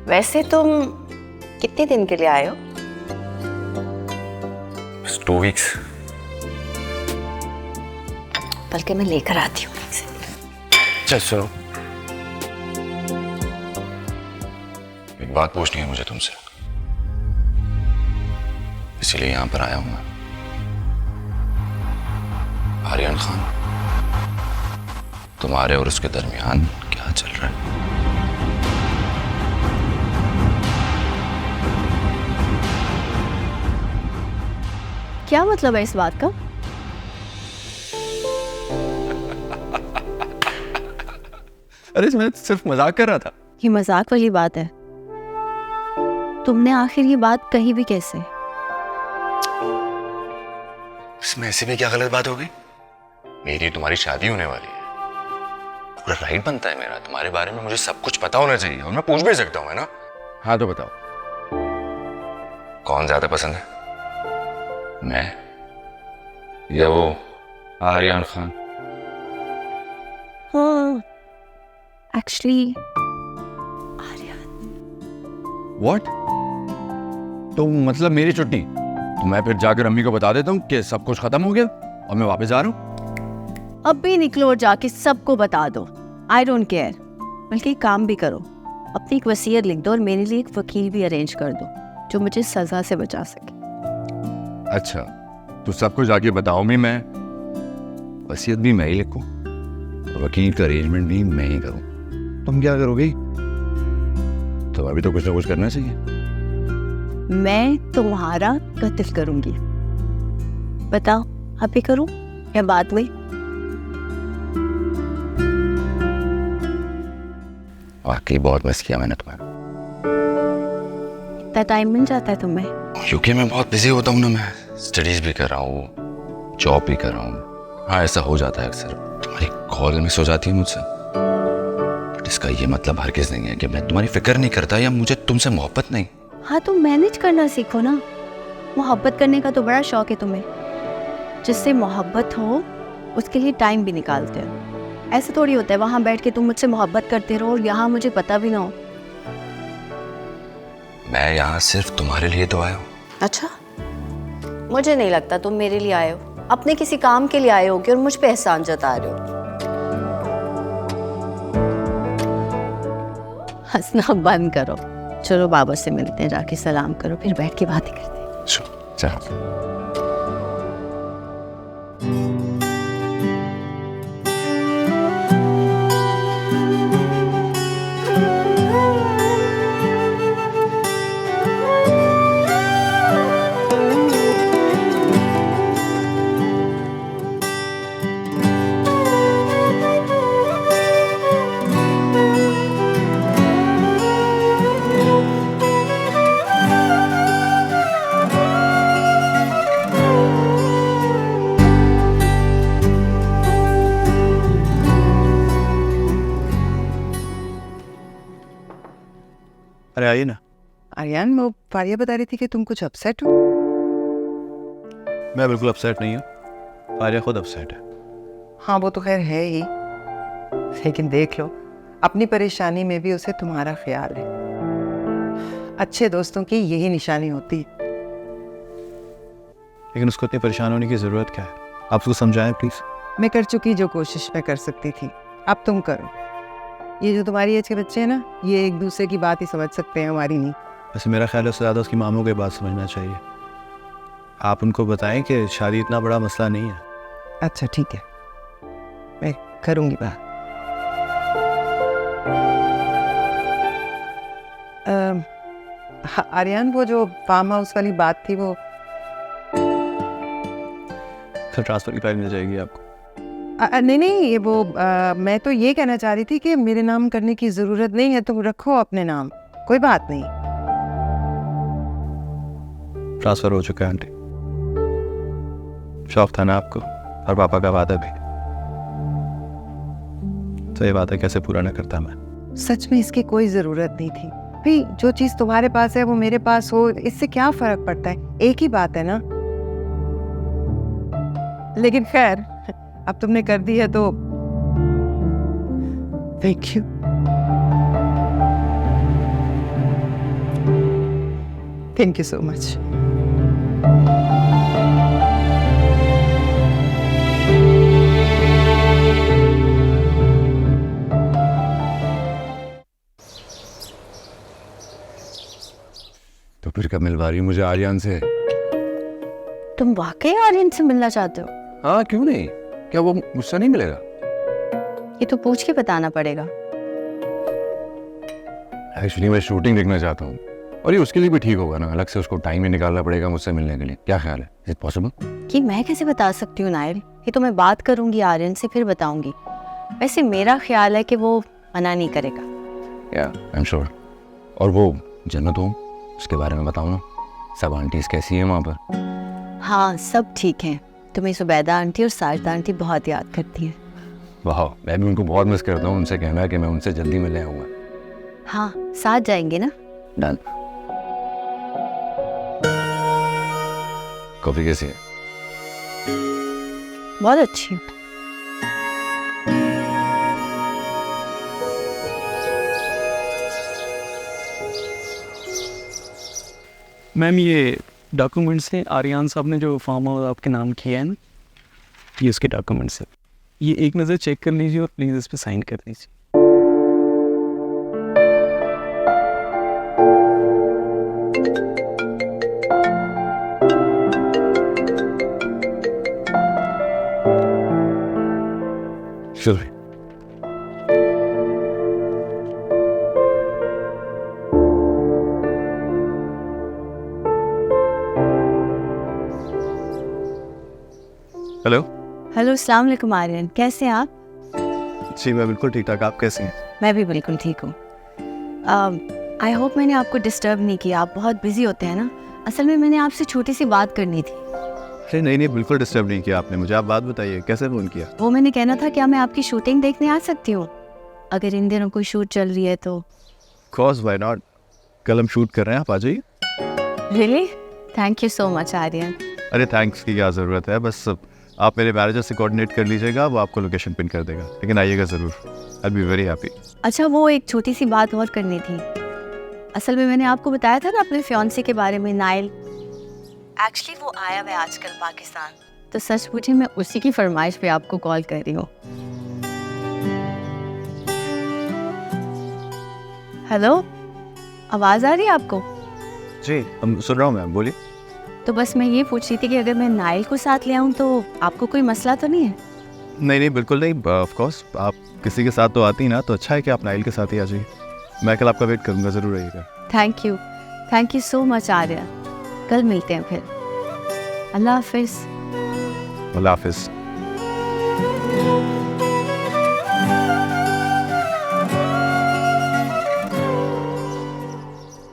वैसे तुम कितने दिन के लिए आए हो? बस 2 वीक्स। बल्कि मैं लेकर आती हूँ। चल सुनो, एक बात पूछनी है मुझे तुमसे, इसीलिए यहां पर आया हूं मैं। आर्यन खान, तुम्हारे और उसके दरमियान क्या चल रहा है? क्या मतलब है इस बात का? अरे मैं सिर्फ मजाक कर रहा था। ये मजाक वाली बात है। तुमने आखिर ये बात कही भी कैसे? इसमें ऐसे भी क्या गलत बात हो गई? मेरी तुम्हारी शादी होने वाली है, पूरा राइट बनता है मेरा तुम्हारे बारे में मुझे सब कुछ पता होना चाहिए, और मैं पूछ भी सकता हूँ, है ना? हाँ तो बताओ, कौन ज्यादा पसंद है, मैं या वो आर्यन खान? हाँ, एक्चुअली व्हाट? तो मतलब मेरी छुट्टी? तो मैं फिर जाकर अम्मी को बता देता हूँ कि सब कुछ खत्म हो गया और मैं वापस आ रहा हूँ। अब भी निकलो और जाके सबको बता दो। I don't care. बल्कि एक काम भी करो, अपनी एक वसीयत लिख दो और मेरे लिए एक वकील भी अरेंज कर दो जो मुझे सजा से बचा सके। अच्छा, तो सबको जाके बताओ भी मैं, वसीयत भी मैं ही लिखूं, वकील का अरेंजमेंट भी मैं ही करूं? तुम क्या करोगी? तो अभी तो कुछ ना कुछ करना चाहिए। मैं तुम्हारा कत्ल करूंगी। बताओ, अभी करूं या बाद में? वाकई बहुत मिस किया मैंने तुम्हें। इतना टाइम मिल जाता है तुम्हें? क्योंकि मैं बहुत बिजी होता हूँ ना, मैं स्टडीज भी कर रहा हूँ, जॉब भी कर रहा हूँ। हाँ, ऐसा हो जाता है अक्सर, तुम्हारी कॉल मिस हो जाती है मुझसे। बट इसका ये मतलब हरगिज़ नहीं है कि मैं तुम्हारी फिक्र नहीं करता या मुझे तुमसे मोहब्बत नहीं। हाँ, तो मैनेज करना सीखो ना। मोहब्बत करने का तो बड़ा शौक है तुम्हें। जिससे मोहब्बत हो उसके लिए टाइम भी निकालते हो। ऐसा थोड़ी होता है वहां बैठ के तुम मुझसे मोहब्बत करते रहो और यहाँ मुझे पता भी ना हो। मैं यहाँ सिर्फ तुम्हारे लिए तो आया हूँ। अच्छा, मुझे नहीं लगता तुम मेरे लिए आए हो, अपने किसी काम के लिए आए होगे और मुझ पे एहसान जता रहे हो। हंसना बंद करो। चलो बाबा से मिलते हैं, जाके सलाम करो, फिर बैठ के बातें करते हैं। चलो। अरे आइए ना। आर्यन, वो फारिया बता रही थी कि तुम कुछ अपसेट हो। मैं बिल्कुल अपसेट नहीं हूँ, आर्या खुद अपसेट है। हाँ, वो तो खैर है ही, लेकिन देख लो, अपनी परेशानी में भी उसे तुम्हारा ख्याल है। अच्छे दोस्तों की यही निशानी होती है। लेकिन उसको इतनी परेशान होने की जरूरत क्या है? आप उसको समझाएं प्लीज। मैं कर चुकी जो कोशिश मैं कर सकती थी, अब तुम करो। ये जो तुम्हारी एज के बच्चे हैं ना, ये एक दूसरे की बात ही समझ सकते हैं, हमारी नहीं। वैसे मेरा ख्याल है उससे ज़्यादा उसकी मामों की बात समझना चाहिए। आप उनको बताएं कि शादी इतना बड़ा मसला नहीं है। अच्छा ठीक है, मैं करूँगी बात। आर्यन, वो जो फार्म हाउस वाली बात थी, वो फिर ट्रांसफ़र की फाइल मिल जाएगी आपको। नहीं, ये वो मैं तो ये कहना चाह रही थी कि मेरे नाम करने की ज़रूरत नहीं है, तुम रखो अपने नाम, कोई बात नहीं। ट्रांसफ़र हो चुका है आंटी। शौक था ना आपको, और पापा का वादा भी, तो ये वादा कैसे पूरा न करता मैं। सच में इसकी कोई ज़रूरत नहीं थी भाई। जो चीज़ तुम्हारे पास है वो मेरे पास हो, इससे क्या फ़र्क पड़ता है? एक ही बात है ना। लेकिन खैर, अब तुमने कर दी है तो thank you. Thank you so much. तो फिर कब मिलवा रही हूँ मुझे आर्यन से? तुम वाकई आर्यन से मिलना चाहते हो? हाँ क्यों नहीं, क्या वो मुझसे नहीं मिलेगा? ये तो पूछ के बताना पड़ेगा। एक्चुअली मैं शूटिंग देखना चाहता हूँ, और ये उसके लिए भी ठीक होगा ना, अलग से उसको टाइम ही निकालना पड़ेगा मुझसे मिलने के लिए। क्या ख्याल है, इज इट पॉसिबल? कि मैं कैसे बता सकती हूँ नायल, ये तो मैं बात करूंगी आर्यन से फिर बताऊंगी। वैसे मेरा ख्याल है कि वो मना नहीं करेगा। या आई एम श्योर। और वो जन्नत होम, उसके बारे में बताओ ना, सब आंटीज कैसी हैं वहाँ पर? हाँ सब ठीक हैं। तुम्हें सुबैदा आंटी और साजिदा आंटी बहुत याद करती हैं। वाह, मैं भी उनको बहुत मिस करता हूँ। उनसे कहना है कि मैं उनसे जल्दी मिलने आऊँगा। हाँ साथ जाएंगे ना? डन। कॉफी कैसी है? बहुत अच्छी। मैम ये डॉक्यूमेंट्स हैं, आर्यन साहब ने जो फॉर्म आपके नाम किया है ना, ये उसके डॉक्यूमेंट्स है। ये एक नज़र चेक कर लीजिए और प्लीज़ इस पर साइन कर दीजिए। चलिए। हेलो। हेलो अस्सलाम वालेकुम आर्यन, कैसे हैं आप? जी मैं बिल्कुल ठीक ठाक, आप कैसी हैं? मैं भी बिल्कुल ठीक हूँ। आई होप मैंने आपको डिस्टर्ब नहीं किया, आप बहुत बिजी होते हैं ना। असल में मैंने आपसे छोटी सी बात करनी थी। अरे नहीं बिल्कुल डिस्टर्ब नहीं किया आपने मुझे। आप बात बताइए, कैसे फ़ोन किया? वो मैंने कहना था, क्या मैं आपकी शूटिंग देखने आ सकती हूँ अगर इन दिनों कोई शूट चल रही है तो? कॉज वाई नॉट, कल हम शूट कर रहे हैं, आप आ जाइए। Really? Thank you so much Aryan. अरे थैंक्स की क्या ज़रूरत है, बस आप मेरे मैनेजर से कोऑर्डिनेट कर लीजिएगा, वो आपको लोकेशन पिन कर देगा। लेकिन आइएगा ज़रूर, आई बी वेरी हैप्पी। अच्छा वो एक छोटी सी बात और करनी थी। असल में मैंने आपको बताया था ना अपने फियांसे के बारे में, नाइल। एक्चुअली वो आया हुआ है आजकल पाकिस्तान, तो सच पूछे मैं उसी की फरमाइश पे आपको कॉल कर रही हूँ। हेलो, आवाज़ आ रही है आपको? जी हम सुन रहा हूँ मैम, बोलिए। तो बस मैं ये पूछ रही थी कि अगर मैं नाइल को साथ ले आऊँ तो आपको कोई मसला तो नहीं है? नहीं बिल्कुल नहीं, ऑफ कोर्स आप किसी के साथ तो आती ही ना, तो अच्छा है कि आप नाइल के साथ ही आ जाइए। मैं कल आपका वेट करूँगा, ज़रूर रहिएगा। Thank you so much Arya. कल मिलते हैं फिर। अल्लाह हाफिज़। अल्लाह हाफिज़।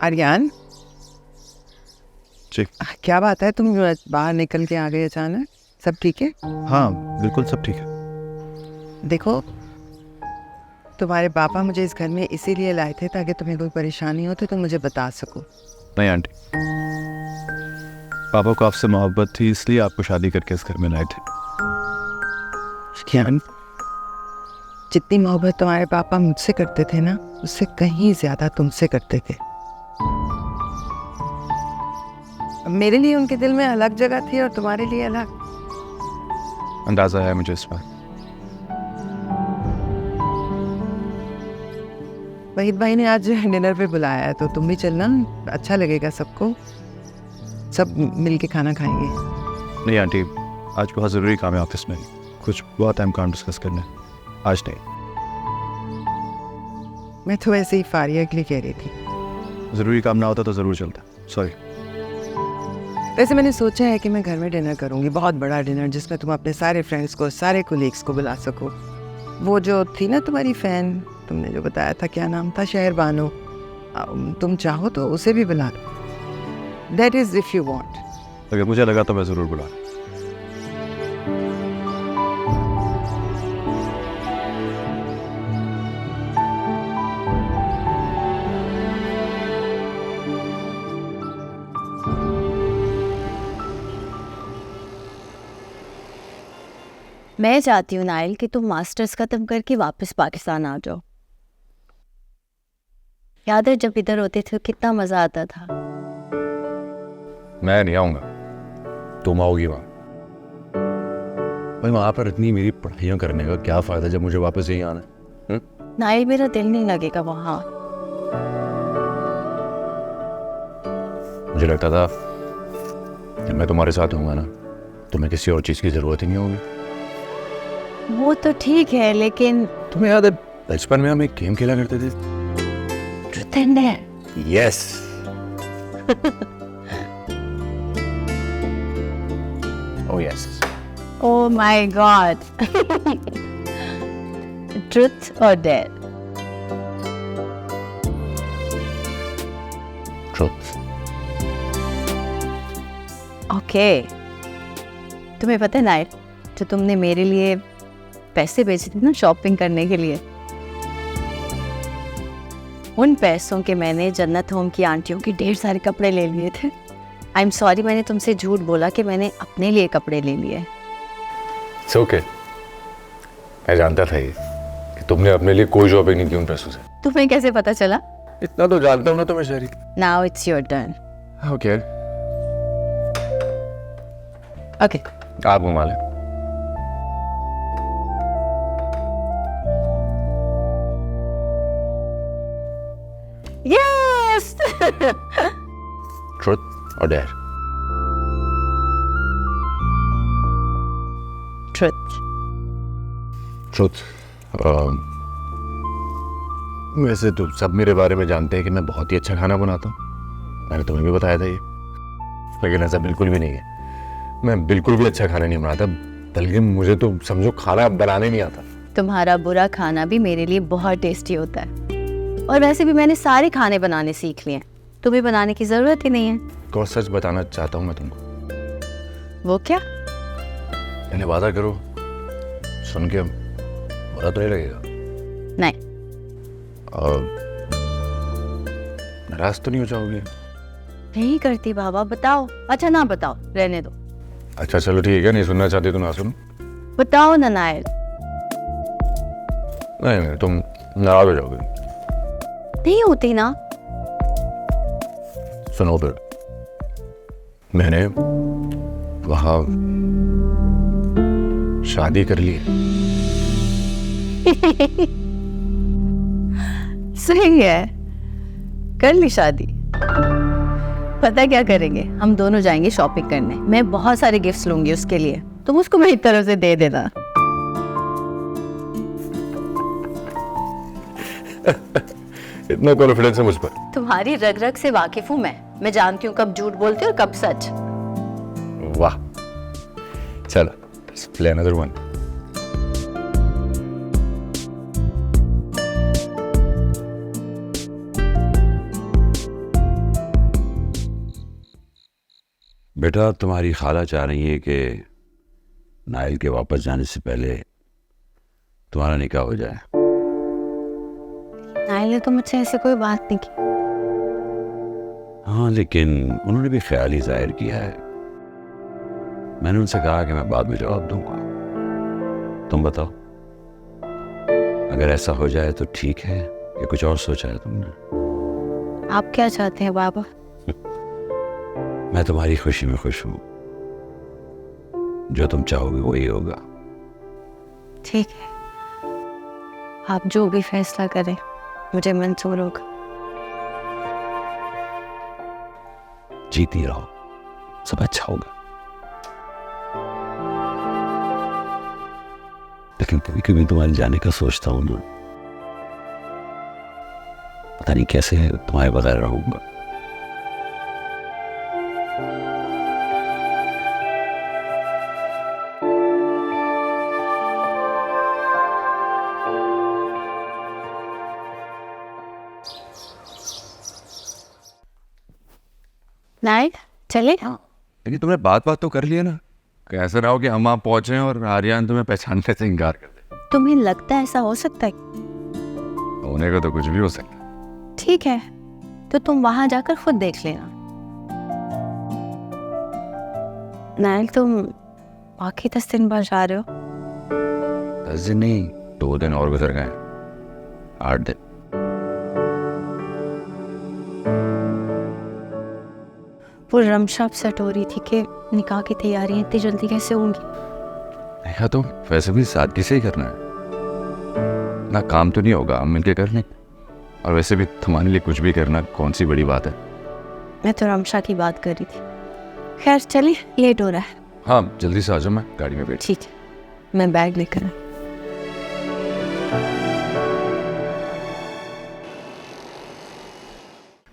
आर्यन, जी क्या बात है, तुम बाहर निकल के आ गए अचानक? सब ठीक है? हाँ बिल्कुल सब ठीक है। देखो, तुम्हारे पापा मुझे इस घर में इसीलिए लाए थे ताकि तुम्हें कोई परेशानी हो तो तुम मुझे बता सको। नहीं आंटी, पापा को आपसे मोहब्बत थी, इसलिए आपको शादी करके इस घर में लाए थे। ज्ञान, जितनी मोहब्बत तुम्हारे पापा मुझसे करते थे ना, उससे कहीं ज्यादा तुमसे करते थे। मेरे लिए उनके दिल में अलग जगह थी और तुम्हारे लिए अलग। अंदाजा है मुझे इस बात। वहीद भाई ने आज डिनर पे बुलाया है, तो तुम भी चलना, अच्छा लगेगा सबको। सब मिल के खाना खाएंगे। नहीं आंटी, आज बहुत ज़रूरी काम है ऑफिस में, कुछ बहुत अहम काम डिस्कस करना है, आज नहीं। मैं तो ऐसे ही फारिया के लिए कह रही थी। ज़रूरी काम ना होता तो ज़रूर चलता, सॉरी। वैसे मैंने सोचा है कि मैं घर में डिनर करूंगी, बहुत बड़ा डिनर, जिसमें तुम अपने सारे फ्रेंड्स को, सारे कोलीग्स को बुला सको। वो जो थी ना तुम्हारी फ़ैन, तुमने जो बताया था, क्या नाम था, शहर बानो, तुम चाहो तो उसे भी बुला लो। That is if you want. अगर मुझे लगा तो मैं ज़रूर बुला। मैं चाहती हूँ नाइल कि तुम मास्टर्स खत्म करके वापस पाकिस्तान आ जाओ। याद है जब इधर होते थे कितना मज़ा आता था। मैं नहीं आऊँगा, तुम आओगी वहाँ। भाई वहाँ पर इतनी मेरी पढ़ाइयाँ करने का क्या फ़ायदा जब मुझे वापस यहीं आना है? नाइल, मेरा दिल नहीं लगेगा वहाँ। मुझे लगता था जब मैं तुम्हारे साथ होऊंगा ना, तुम्हें किसी और चीज़ की ज़रूरत ही नहीं होगी। वो तो ठीक है, लेकिन तुम्हें याद है बचपन में हम एक गेम खेला करते थे? Truth and dare. Yes. Oh yes. Oh my god. Truth और डेयर। ट्रुथ। ओके। तुम्हें पता है नाइट, जो तुमने मेरे लिए पैसे भेजे थे ना शॉपिंग करने के लिए, उन पैसों के मैंने जन्नत होम की आंटियों की ढेर सारे कपड़े ले लिए थे। आई एम सॉरी, मैंने तुमसे झूठ बोला कि मैंने अपने लिए कपड़े ले लिए। It's okay. मैं जानता था ये कि तुमने अपने लिए कोई शॉपिंग नहीं की उन पैसों से। तुम्हें कैसे पता चला? इतना तो जानता हूँ ना तुम्हें शहरी। Now it's your turn. Okay. Okay. आप घुमा लें। यस। ट्रुथ और डेयर। ट्रुथ। ट्रुथ। वैसे तो सब मेरे बारे में जानते हैं कि मैं बहुत ही अच्छा खाना बनाता हूँ। मैंने तुम्हें भी बताया था ये, लेकिन ऐसा बिल्कुल भी नहीं है। मैं बिल्कुल भी अच्छा खाना नहीं बनाता, बल्कि मुझे तो समझो खाना बनाने नहीं आता। तुम्हारा बुरा खाना भी मेरे लिए बहुत टेस्टी होता है, और वैसे भी मैंने सारे खाने बनाने सीख लिए, तुम्हें बनाने की जरूरत ही नहीं है। तो सच बताना चाहता हूँ मैं तुमको। वो क्या? पहले वादा करो, सुन के बुरा तो नहीं लगेगा? नहीं। और नाराज तो नहीं हो जाओगे? नहीं करती बाबा, बताओ। अच्छा ना बताओ, रहने दो। अच्छा चलो ठीक है, नहीं सुनना चाहती तो ना सुनो। बताओ ना नायल। नहीं तुम नाराज हो जाओगे। नहीं होती ना। सुनो फिर, मैंने वहाँ शादी कर ली। सही है, कर ली शादी। पता क्या करेंगे, हम दोनों जाएंगे शॉपिंग करने। मैं बहुत सारे गिफ्ट्स लूंगी उसके लिए, तुम उसको मेरी तरफ से दे देना। इतना कॉन्फिडेंस है मुझ पर? तुम्हारी रग रग से वाकिफ हूँ मैं जानती हूँ कब झूठ बोलती और कब सच। वाह, चलो let's play another one. बेटा, तुम्हारी खाला चाह रही है कि नाइल के वापस जाने से पहले तुम्हारा निकाह हो जाए। नाइल ने तो मुझसे ऐसे कोई बात नहीं की। हाँ, लेकिन उन्होंने भी ख्याल ही जाहिर किया है। मैंने उनसे कहा कि मैं बाद में जवाब दूंगा। तुम बताओ, अगर ऐसा हो जाए तो ठीक है या कुछ और सोचा है तुमने? आप क्या चाहते हैं बाबा? मैं तुम्हारी खुशी में खुश हूँ। जो तुम चाहोगे वही होगा। ठीक है, आप जो भी फैसला करें मुझे मंजूर होगा। जीती रहो, सब अच्छा होगा। लेकिन कभी कभी तुम्हारे जाने का सोचता हूँ ना, पता नहीं कैसे तुम्हारे बगैर रहूंगा। नाइल चले? लेकिन तुमने बात तो कर लिया ना, ऐसा ना हो कि हम वहाँ पहुंचे और आर्यन तुम्हें पहचानने से इनकार कर दे। तुम्हें लगता है ऐसा हो सकता है? होने को तो कुछ भी हो सकता है। ठीक है, तो तुम वहां जाकर खुद देख लेना। नाइल, तुम बाकी 10 दिन बाद जा रहे हो? 10 दिन नहीं, 2 दिन और गुजर गए, 8 दिन। वो रमशा अपसेट हो रही थी कि निकाह की तैयारियां इतनी जल्दी कैसे होंगी। देखा तो वैसे भी सादगी से ही करना है ना, काम तो नहीं होगा, हम मिलके कर लें। और वैसे भी तुम्हारे लिए कुछ भी करना कौन सी बड़ी बात है। मैं तो रमशा की बात कर रही थी। खैर चलिए, लेट हो रहा है। हाँ जल्दी से आ जाओ, मैं गाड़ी में बैठ। ठीक है, मैं बैग लेकर आई।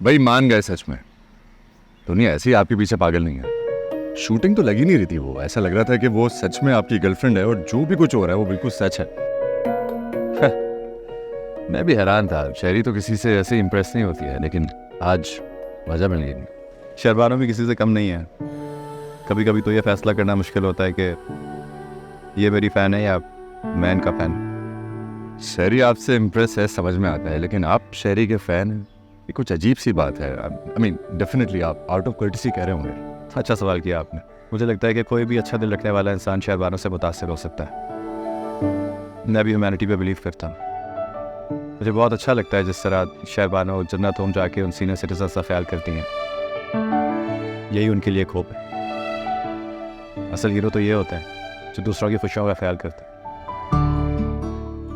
भाई मान गए सच में, दुनिया ऐसी आपके पीछे पागल नहीं है। शूटिंग तो लगी नहीं रही थी, वो ऐसा लग रहा था कि वो सच में आपकी गर्लफ्रेंड है और जो भी कुछ हो रहा है वो बिल्कुल सच है। मैं भी हैरान था, शहरी तो किसी से ऐसे इंप्रेस नहीं होती है, लेकिन आज वजह मिल गई। शहरबानो भी किसी से कम नहीं है। कभी कभी तो ये फैसला करना मुश्किल होता है कि ये मेरी फ़ैन है या मैं इनका फ़ैन। शहरी आपसे इम्प्रेस है समझ में आता है, लेकिन आप शहरी के फ़ैन हैं, ये कुछ अजीब सी बात है। आई मीन डेफिनेटली आप आउट ऑफ कर्टिसी कह रहे होंगे। अच्छा सवाल किया आपने। मुझे लगता है कि कोई भी अच्छा दिल रखने वाला इंसान शहरबानों से मुतासिर हो सकता है। मैं भी ह्यूमैनिटी पे बिलीव करता हूँ। मुझे बहुत अच्छा लगता है जिस तरह शहरबानों जन्नत होम जाके उन सीनियर सिटीजन का ख्याल करती हैं। यही उनके लिए खोप है। असल हीरो तो ये होता है जो दूसरों की खुशियों का ख्याल करता है।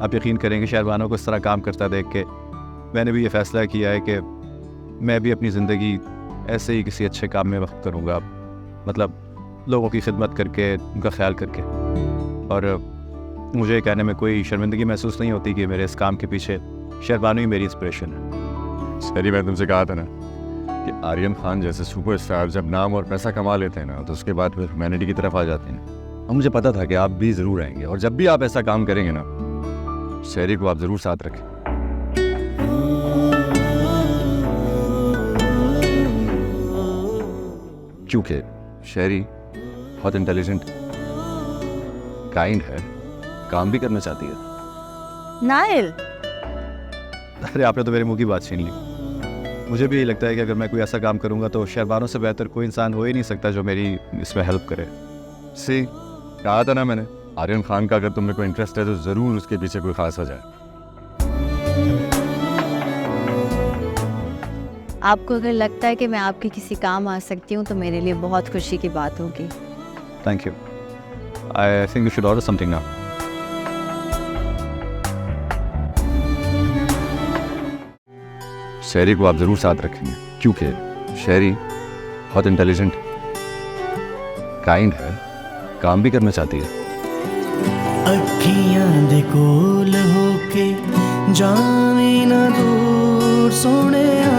आप यकीन करेंगे, शहरबानों को इस तरह काम करता देख के मैंने भी ये फ़ैसला किया है कि मैं भी अपनी ज़िंदगी ऐसे ही किसी अच्छे काम में वक्त करूँगा। मतलब लोगों की खिदमत करके, उनका ख्याल करके। और मुझे कहने में कोई शर्मिंदगी महसूस नहीं होती कि मेरे इस काम के पीछे शहरबानो ही मेरी इंस्पिरेशन है। सरी मैं तुमसे कहा था ना कि आर्यन खान जैसे सुपरस्टार जब नाम और पैसा कमा लेते हैं ना, तो उसके बाद फिर ह्यूमैनिटी की तरफ आ जाते हैं। और मुझे पता था कि आप भी ज़रूर आएंगे, और जब भी आप ऐसा काम करेंगे ना, शहरी को आप ज़रूर साथ रखें। क्योंकि शहरी बहुत इंटेलिजेंट, काइंड है, काम भी करना चाहती है। नाइल, अरे आपने तो मेरे मुंह की बात छीन ली। मुझे भी यही लगता है कि अगर मैं कोई ऐसा काम करूंगा तो शहरबानों से बेहतर कोई इंसान हो ही नहीं सकता जो मेरी इसमें हेल्प करे। सी कहा था ना मैंने, आर्यन खान का अगर तुम्हें कोई इंटरेस्ट है तो ज़रूर उसके पीछे कोई खास वजह है। आपको अगर लगता है कि मैं आपके किसी काम आ सकती हूँ तो मेरे लिए बहुत खुशी की बात होगी। Thank you. I think you should order something now. शहरी को आप ज़रूर साथ रखेंगे, क्योंकि शहरी बहुत इंटेलिजेंट, काइंड है, काम भी करना चाहती है। अखियां दे कोल होके जावे ना दूर सोहणिया,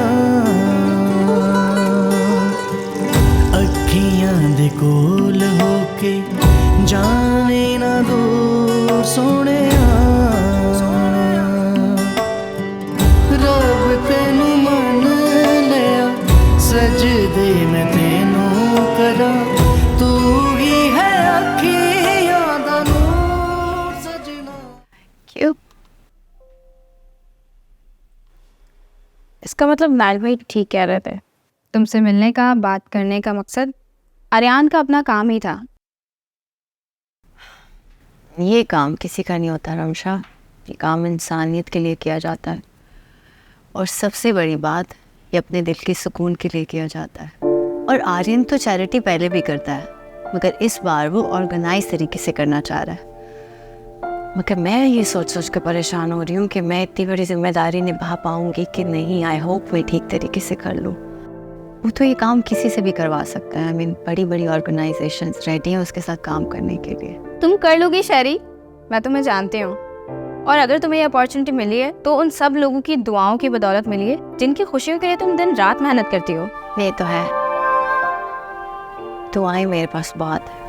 अखियां दे कोल होके जावे ना दूर सोहणिया, रब तेनू मन लिया सजदे मैं तेनू करा, तू ही है अखियां दा नूर सजना। क्यों? इसका मतलब नाइल भाई ठीक कह रहे थे। तुमसे मिलने का, बात करने का मकसद आर्यन का अपना काम ही था। ये काम किसी का नहीं होता रमशा, ये काम इंसानियत के लिए किया जाता है, और सबसे बड़ी बात ये अपने दिल के सुकून के लिए किया जाता है। और आर्यन तो चैरिटी पहले भी करता है, मगर इस बार वो ऑर्गेनाइज तरीके से करना चाह रहा है। मगर मैं ये सोच सोच कर परेशान हो रही हूँ कि मैं इतनी बड़ी जिम्मेदारी निभा पाऊँगी कि नहीं। आई होप मैं ठीक तरीके से कर लूँ। वो तो ये काम किसी से भी करवा सकता है। आई मीन बड़ी बड़ी ऑर्गेनाइजेशंस रेडी हैं उसके साथ काम करने के लिए। तुम कर लोगी शहरी, मैं तुम्हें जानती हूँ। और अगर तुम्हें ये अपॉर्चुनिटी मिली है तो उन सब लोगों की दुआओं की बदौलत मिली है जिनकी खुशियों के लिए तुम दिन रात मेहनत करती हो। ये तो है, दुआएं मेरे पास बहुत है।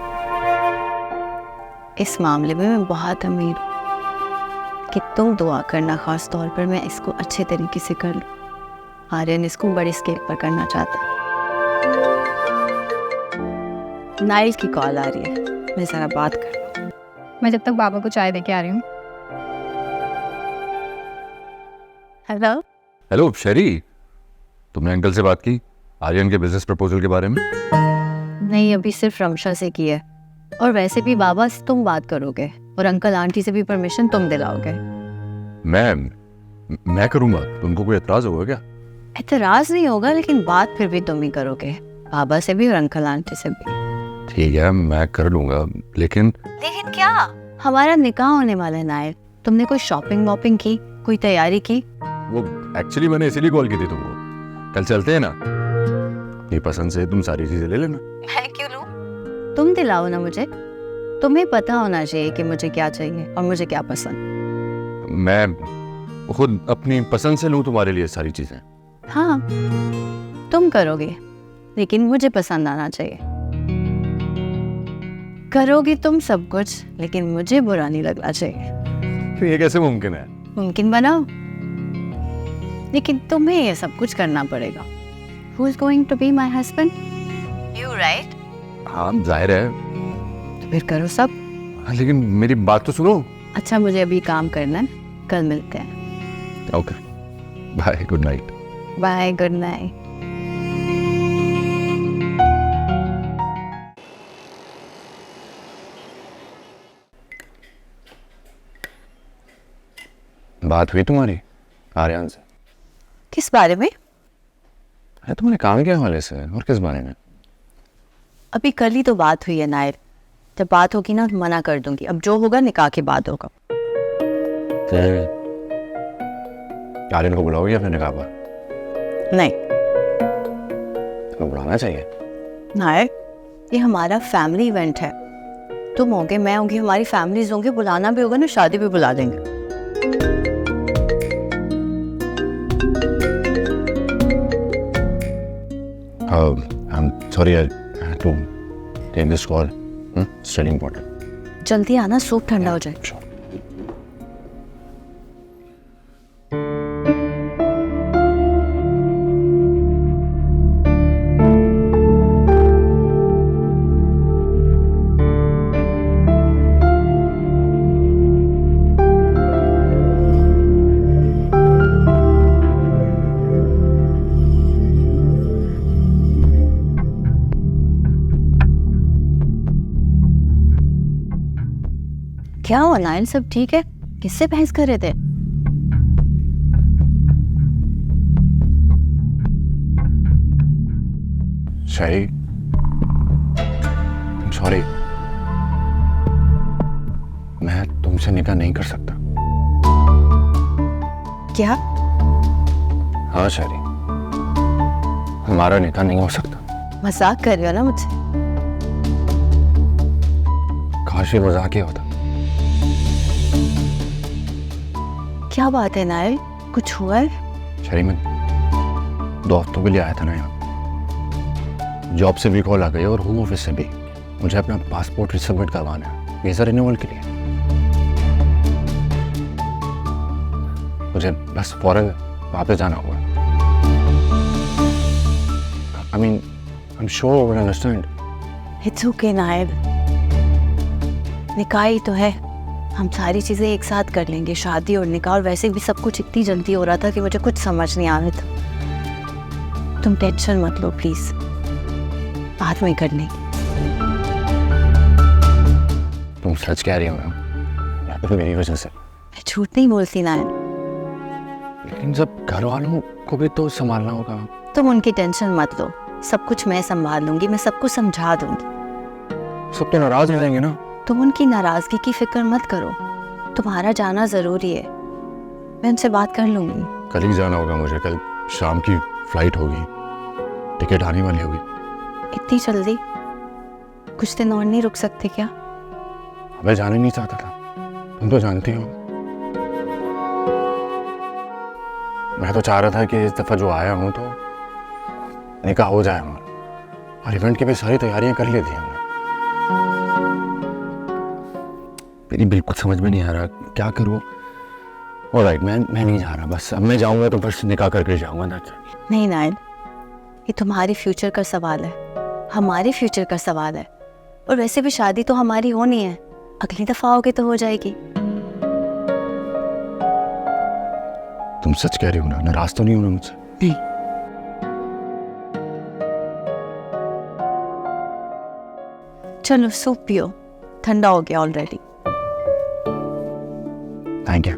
इस मामले में मैं बहुत अमीर हूँ कि तुम दुआ करना, ख़ास तौर पर मैं इसको अच्छे तरीके से कर लूँ। आर्यन इसको बड़े स्केल पर करना चाहता है। नाइल की कॉल आ रही है, मैं ज़रा बात कर लूँ। मैं जब तक बाबा को चाय दे के आ रही हूँ। हेलो हेलो शहरी, तुमने अंकल से बात की आर्यन के बिजनेस प्रपोजल के बारे में? नहीं, अभी सिर्फ रमशा से की है। और वैसे भी बाबा से तुम बात करोगे और अंकल आंटी से भी परमिशन तुम दिलाओगे। मैं करूँगा तो उनको कोई एतराज़ होगा क्या? एतराज़ नहीं होगा, लेकिन बात फिर भी तुम ही करोगे। बाबा से भी और अंकल आंटी से भी। ठीक है, मैं कर लूँगा, लेकिन लेकिन क्या? हमारा निकाह होने वाला है नायर। तुमने कोई शॉपिंग वॉपिंग की, कोई तैयारी की? वो एक्चुअली मैंने इसीलिए कॉल की थी तुमको। कल चलते हैं ना, ये पसंद से तुम सारी चीज़ें ले लेना। मैं क्यों लूं? तुम दिलाओ ना मुझे। तुम्हें पता होना चाहिए कि मुझे क्या चाहिए और मुझे क्या पसंद। मैं खुद अपनी पसंद से लूँ तुम्हारे लिए सारी चीज़ें। हाँ, तुम करोगे, लेकिन मुझे पसंद आना चाहिए। करोगे तुम सब कुछ, लेकिन मुझे बुरा नहीं लगना चाहिए। तो ये कैसे मुमकिन है? मुमकिन बनाओ, लेकिन तुम्हें ये सब कुछ करना पड़ेगा। Who is going to be my husband? You, right? हाँ, जाहिर है। तो फिर करो सब। हाँ, लेकिन मेरी बात तो सुनो। अच्छा, मुझे अभी काम करना है, कल मिलते हैं। Okay, bye, good night. Bye, good night. बात हुई तुम्हारी आर्यन से? किस बारे में? अरे तुम्हारे काम के हवाले से, और किस बारे में? अभी कल ही तो बात हुई है नायर। जब बात होगी ना तो मना कर दूंगी। अब जो होगा निकाह के बाद होगा। आर्यन को बुलाओगे या फिर निकाह पर? नहीं तुम्हें बुलाना चाहिए। नायर, ये हमारा फैमिली इवेंट है। तुम होगे, मैं होंगी, हमारी फैमिलीज होंगी। बुलाना भी होगा ना, शादी भी बुला देंगे। I'm sorry, I had to take this call. It's really important. जल्दी आना, सूप ठंडा हो जाए। Sure. क्या हुआ नायल, सब ठीक है? किससे बहस कर रहे थे? शायरी, सॉरी, मैं तुमसे निकाह नहीं कर सकता। क्या? हाँ शायरी, हमारा निकाह नहीं हो सकता। मजाक कर रहे हो ना मुझसे? काश ये मजाक ही होता। क्या बात है नायल, कुछ हुआ है? शायरी, मैं 2 हफ्तों के लिए आया था ना यहाँ। जॉब से भी कॉल आ गई और होम ऑफिस से भी। मुझे अपना पासपोर्ट रिसबमिट करवाना है वीज़ा रिन्यूअल के लिए। मुझे बस फौरन वापस जाना होगा। I mean, I'm sure you will understand. It's okay नायल, निकाह ही तो है। हम सारी चीजें एक साथ कर लेंगे, शादी और निकाह। और वैसे भी सब कुछ इतनी जल्दी हो रहा था कि मुझे कुछ समझ नहीं आ रहा था। तुम टेंशन मत लो प्लीज, बाद में कर लेंगे। तुम सच कह रही हो ना, या फिर मेरी वजह से? मैं झूठ नहीं बोलती नायल। लेकिन जब घर वालों को भी तो संभालना होगा। तुम उनकी टेंशन मत लो, सब कुछ मैं संभाल लूंगी। मैं सबको समझा दूंगी। सब तो नाराज हो जाएंगे ना। तुम उनकी नाराजगी की फिक्र मत करो। तुम्हारा जाना जरूरी है, मैं उनसे बात कर लूंगी। कल ही जाना होगा मुझे। कल शाम की फ्लाइट होगी, टिकट आने वाली होगी। इतनी जल्दी? कुछ दिन और नहीं रुक सकते क्या? मैं जाने नहीं चाहता था, तुम तो जानती हो। मैं तो चाह रहा था कि इस दफा जो आया हूं तो निकाह हो जाए हमारा, और इवेंट की भी सारी तैयारियां कर ली थी हमने। मेरी बिल्कुल समझ में नहीं आ रहा क्या करूं। ऑलराइट, मैं नहीं जा रहा। बस अब मैं जाऊंगा तो बस निकाह करके जाऊंगा ना। नहीं नायल, ये तुम्हारे फ्यूचर का सवाल है, हमारे फ्यूचर का सवाल है। और वैसे भी शादी तो हमारी होनी है, अगली दफा आओगे तो हो जाएगी। तुम सच कह रही हो ना? नाराज तो नहीं होना मुझसे? नहीं। चलो सूप पियो, ठंडा हो गया ऑलरेडी। Thank you.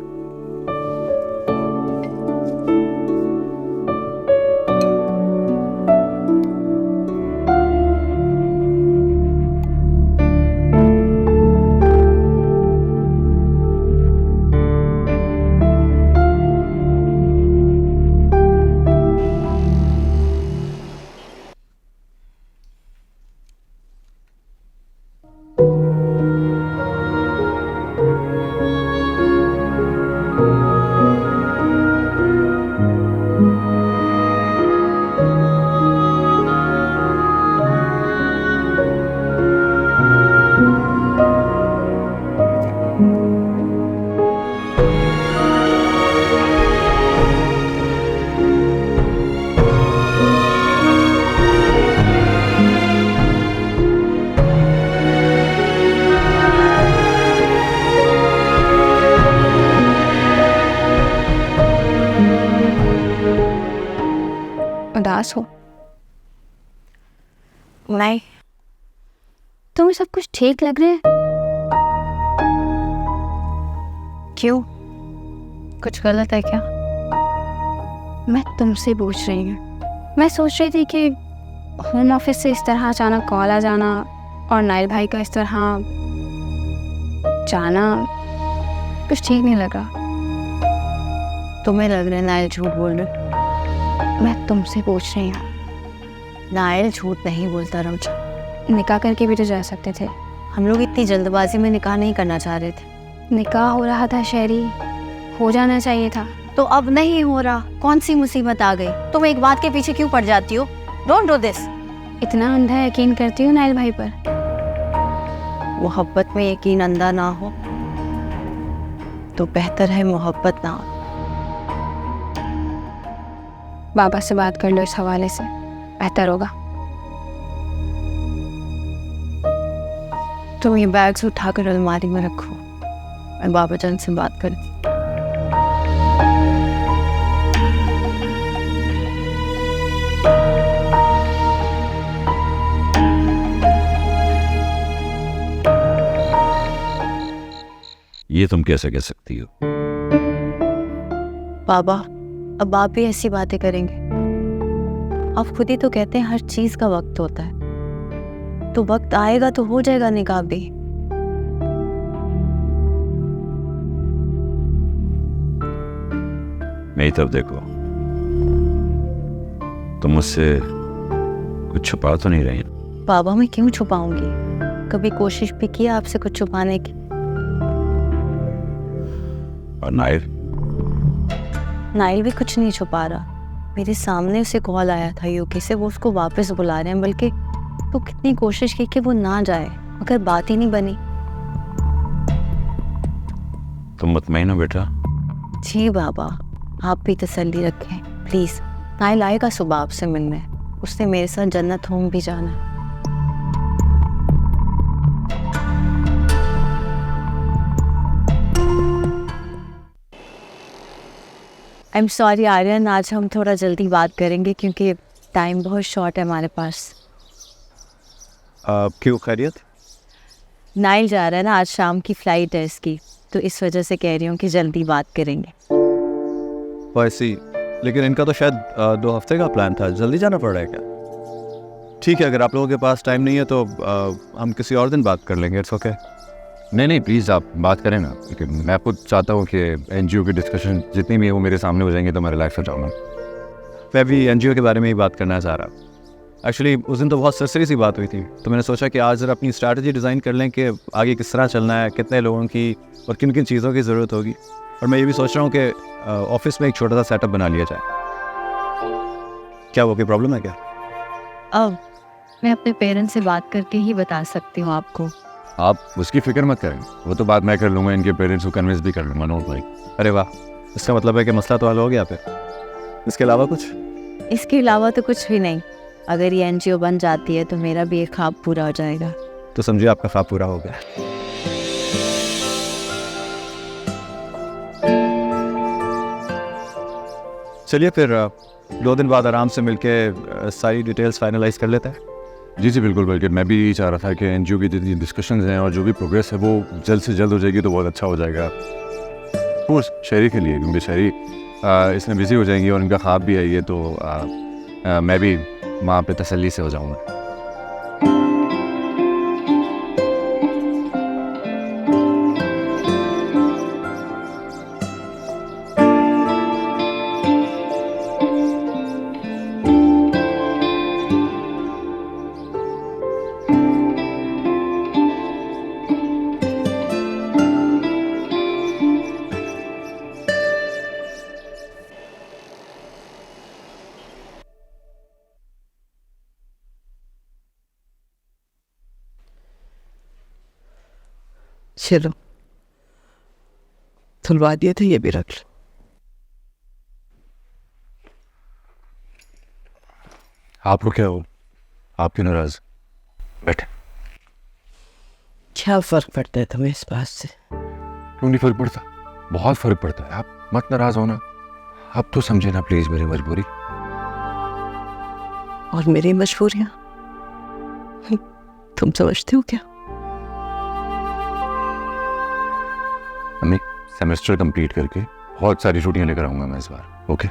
उदास हो? नहीं, तुम्हें सब कुछ ठीक लग रहा है? क्यों, कुछ गलत है क्या? मैं तुमसे पूछ रही हूँ। मैं सोच रही थी कि होम ऑफिस से इस तरह अचानक कॉल आ जाना और नाइल भाई का इस तरह जाना कुछ ठीक नहीं लगा। तुम्हें लग रहा है नाइल झूठ बोल रहे? मैं तुमसे पूछ रही हूँ। नाइल झूठ नहीं बोलता रमजा। निकाह करके भी तो जा सकते थे। हम लोग इतनी जल्दबाजी में निकाह नहीं करना चाह रहे थे। निकाह हो रहा था शहरी, हो जाना चाहिए था। तो अब नहीं हो रहा, कौन सी मुसीबत आ गई? तुम एक बात के पीछे क्यों पड़ जाती हो? Don't do this. इतना अंधा यकीन करती हो नाइल भाई पर? मोहब्बत में यकीन अंधा ना हो तो बेहतर है मोहब्बत ना हो। बाबा से बात कर लो इस हवाले से, बेहतर होगा। तुम ये बैग्स उठाकर अलमारी में रखो, मैं बाबा जान से बात करती। ये तुम कैसे कह सकती हो? बाबा, अब आप भी ऐसी बातें करेंगे? आप खुद ही तो कहते हैं हर चीज का वक्त होता है, तो वक्त आएगा तो हो जाएगा निकाह भी। मेरी तरफ देखो, तुम मुझसे कुछ छुपा तो नहीं रही? बाबा, मैं क्यों छुपाऊंगी? कभी कोशिश भी की आपसे कुछ छुपाने की? और नाइल? नाइल भी कुछ नहीं छुपा रहा। मेरे सामने उसे कॉल आया था यूके से, वो उसको वापस बुला रहे हैं। बल्कि तो कितनी कोशिश की कि वो ना जाए, मगर बात ही नहीं बनी। तुम मुतमईन हो बेटा? जी बाबा, आप भी तसल्ली रखें प्लीज। नाइल आएगा सुबह आपसे मिलने, उसने मेरे साथ जन्नत होम भी जाना है। आई एम सॉरी आर्यन, आज हम थोड़ा जल्दी बात करेंगे क्योंकि टाइम बहुत शॉर्ट है हमारे पास। क्यों, खैरियत? नाइल जा रहा है ना, आज शाम की फ़्लाइट है इसकी, तो इस वजह से कह रही हूँ कि जल्दी बात करेंगे। वैसी, लेकिन इनका तो शायद 2 हफ्ते का प्लान था, जल्दी जाना पड़ रहा है क्या? ठीक है, अगर आप लोगों के पास टाइम नहीं है तो हम किसी और दिन बात कर लेंगे। It's okay. नहीं, प्लीज़ आप बात करें ना, लेकिन मैं खुद चाहता हूँ कि एनजीओ की डिस्कशन जितनी भी है वो मेरे सामने हो जाएंगे तो मैं रिलैक्स हो जाऊँगा। मैं भी एनजीओ के बारे में ही बात करना चाह रहा। एक्चुअली उस दिन तो बहुत सरसरी सी बात हुई थी, तो मैंने सोचा कि आज ज़रा अपनी स्ट्रैटेजी डिज़ाइन कर लें कि आगे किस तरह चलना है, कितने लोगों की और किन किन चीज़ों की ज़रूरत होगी। और मैं ये भी सोच रहा हूँ कि ऑफिस में एक छोटा सा सेटअप बना लिया जाए। क्या वो कोई प्रॉब्लम है क्या? अब मैं अपने पेरेंट्स से बात करके ही बता सकती हूँ आपको। आप उसकी फिक्र मत करें, वो तो बात मैं कर लूँगा, इनके पेरेंट्स को कन्विंस भी कर लूँगा। नोट भाई। अरे वाह, इसका मतलब है कि मसला तो हल हो गया फिर। इसके अलावा कुछ? इसके अलावा तो कुछ भी नहीं। अगर ये एनजीओ बन जाती है तो मेरा भी एक ख्वाब पूरा हो जाएगा। तो समझिए आपका ख्वाब पूरा हो गया। चलिए फिर 2 दिन बाद आराम से मिलके सारी डिटेल्स फाइनलाइज कर लेते हैं। जी बिल्कुल, बल्कि मैं भी यही चाह रहा था कि एनजीओ की जितनी डिस्कशंस हैं और जो भी प्रोग्रेस है वो जल्द से जल्द हो जाएगी तो बहुत अच्छा हो जाएगा। कोर्स शहरी के लिए, क्योंकि शहरी इसमें बिजी हो जाएंगी और इनका ख्वाब भी है ये, तो मैं भी वहाँ पे तसल्ली से हो जाऊँगा। चलो, धुलवा दिए थे, ये भी रख लो। आप लोग क्या हो? आप क्यों नाराज? बैठे। क्या फर्क पड़ता है तुम्हें इस बात से? क्यों नहीं फर्क पड़ता? बहुत फर्क पड़ता है। आप मत नाराज होना। अब तो समझे ना प्लीज मेरी मजबूरी। और मेरी मजबूरियां तुम समझते हो क्या? अम्मी, सेमेस्टर कंप्लीट करके बहुत सारी छुट्टियां लेकर आऊंगा मैं इस बार। ओके,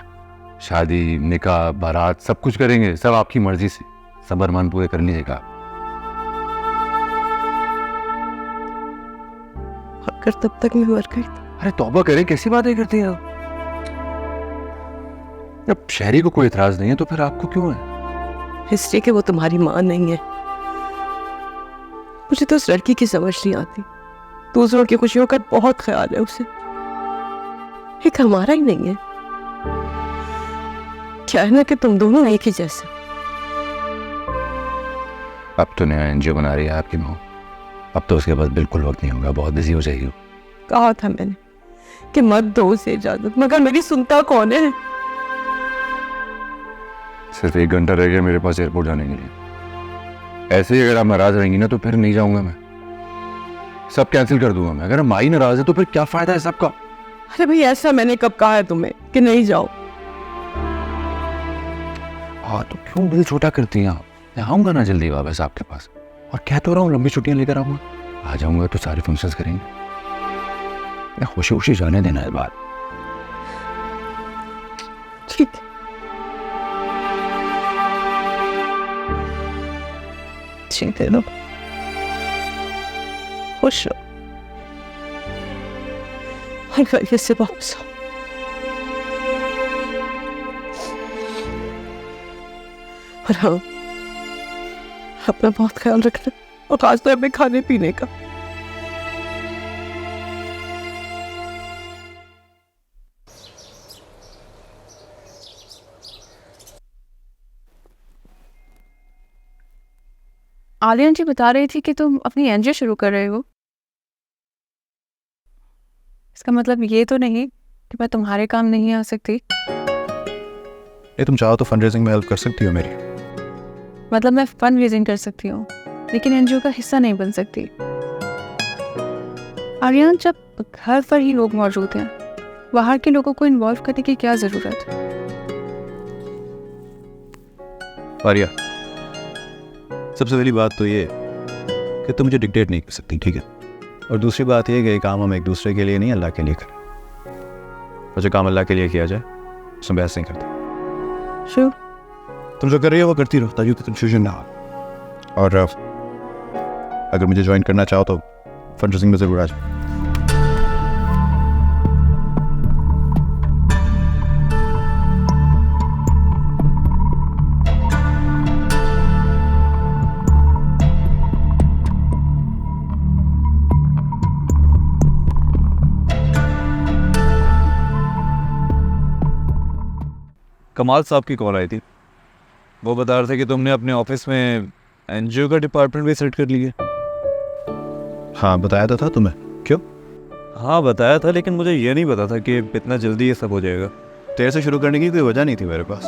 शादी, निकाह, बारात सब कुछ करेंगे, सब आपकी मर्जी से। सब अरमान पूरे कर लीजिएगा। अगर तब तक मैं मर गई अरे तौबा करें, कैसी बातें करती हैं आप? अब शहरी को कोई इतराज नहीं है तो फिर आपको क्यों है? इसलिए कि वो तुम्हारी माँ नहीं है। मुझे तो उस लड़की की समझ नहीं आती। दूसरों की खुशियों का बहुत ख्याल है उसे, एक हमारा ही नहीं है। क्या है ना कि तुम दोनों एक ही जैसे। अब तो नया एनजीओ बना रही है आपकी माँ। अब तो उसके पास बिल्कुल वक्त नहीं होगा, बहुत बिजी हो जाएगी। कहा था मैंने कि मत दो उसे इजाजत, मगर मेरी सुनता कौन है? सिर्फ 1 घंटा रह गया मेरे पास एयरपोर्ट जाने के लिए। ऐसे ही अगर आप नाराज रहेंगी ना तो फिर नहीं जाऊंगा मैं, सब कैंसिल कर दूंगा मैं। अगर माई नाराज है तो फिर क्या फायदा है सबका? अरे भाई, ऐसा मैंने कब कहा है तुम्हें कि नहीं जाओ? हाँ तो क्यों दिल छोटा करती हैं आप? मैं आऊंगा ना जल्दी वापस आपके पास, और कह तो रहा हूँ लंबी छुट्टियां लेकर आऊंगा। आ जाऊंगा तो सारे फंक्शंस करेंगे। मैं खुशी खुशी जाने देना इस बार। ठीक है, ठीक है, लो खुश रहो और घर से वापस आओ। और हाँ, अपना बहुत ख्याल रखना, और खास तौर पे खाने पीने का। आलिया जी बता रही थी कि तुम अपनी एनजीओ शुरू कर रहे हो। इसका मतलब ये तो नहीं कि मैं तुम्हारे काम नहीं आ सकती? ये तुम चाहो तो फंड रेजिंग में हेल्प कर सकती हो मेरी। मतलब मैं फंड रेजिंग कर सकती हूँ लेकिन एनजीओ का हिस्सा नहीं बन सकती। आर्यन, जब घर पर ही लोग मौजूद हैं, बाहर के लोगों को इन्वॉल्व करने की क्या जरूरत है? आर्या, सबसे पहली बात तो ये कि तुम मुझे डिक्टेट नहीं कर सकती, ठीक है? और दूसरी बात ये कि ये काम हम एक दूसरे के लिए नहीं, अल्लाह के लिए करें। और जो काम अल्लाह के लिए किया जाए उसमें बहस नहीं करते। श्योर, तुम जो कर रही हो वो करती रहो ताकि कंफ्यूजन ना हो। और अगर मुझे ज्वाइन करना चाहो तो फंड रेजिंग में ज़रूर आ जाओ। कमाल साहब की कॉल आई थी। वो बता रहे थे कि तुमने अपने ऑफिस में एनजीओ का डिपार्टमेंट भी सेट कर लिया। हाँ, बताया तो था तुम्हें। क्यों? हाँ बताया था, लेकिन मुझे ये नहीं पता था कि इतना जल्दी ये सब हो जाएगा। तेरे से शुरू करने की कोई वजह नहीं थी मेरे पास।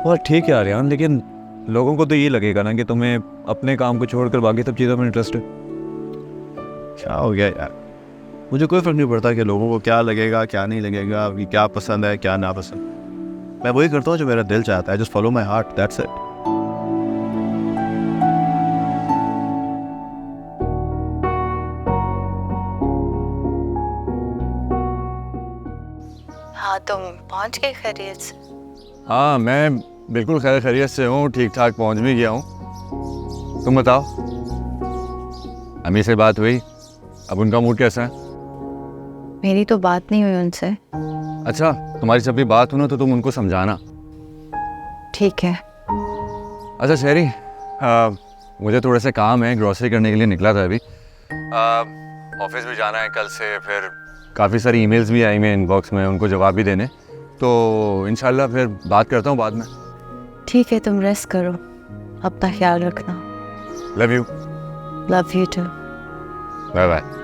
और ठीक है आर्यन, लेकिन लोगों को तो ये लगेगा ना कि तुम्हें अपने काम को छोड़कर बाकी सब चीज़ों में इंटरेस्ट है। क्या हो गया यार? मुझे कोई फर्क नहीं पड़ता कि लोगों को क्या लगेगा क्या नहीं लगेगा, कि क्या पसंद है क्या ना पसंद। मैं वही करता हूँ जो मेरा दिल चाहता है। Just follow my heart, that's it. हाँ, तुम पहुंच गए खैरियत से? हाँ मैं बिल्कुल खैर खैरियत से हूँ, ठीक ठाक पहुँच भी गया हूँ। तुम बताओ, अम्मी से बात हुई? अब उनका मूड कैसा है? मेरी तो बात नहीं हुई उनसे। अच्छा, तुम्हारी जब भी बात हो ना तो तुम उनको समझाना। ठीक है। अच्छा शहरी, मुझे थोड़ा सा काम है, ग्रॉसरी करने के लिए निकला था अभी। ऑफिस भी जाना है कल से, फिर काफ़ी सारी ईमेल्स भी आई मेरे इनबॉक्स में, उनको जवाब भी देने। तो इंशाल्लाह फिर बात करता हूँ बाद में। ठीक है, तुम रेस्ट करो, अपना ख्याल रखना। Love you. Love you too. Bye bye.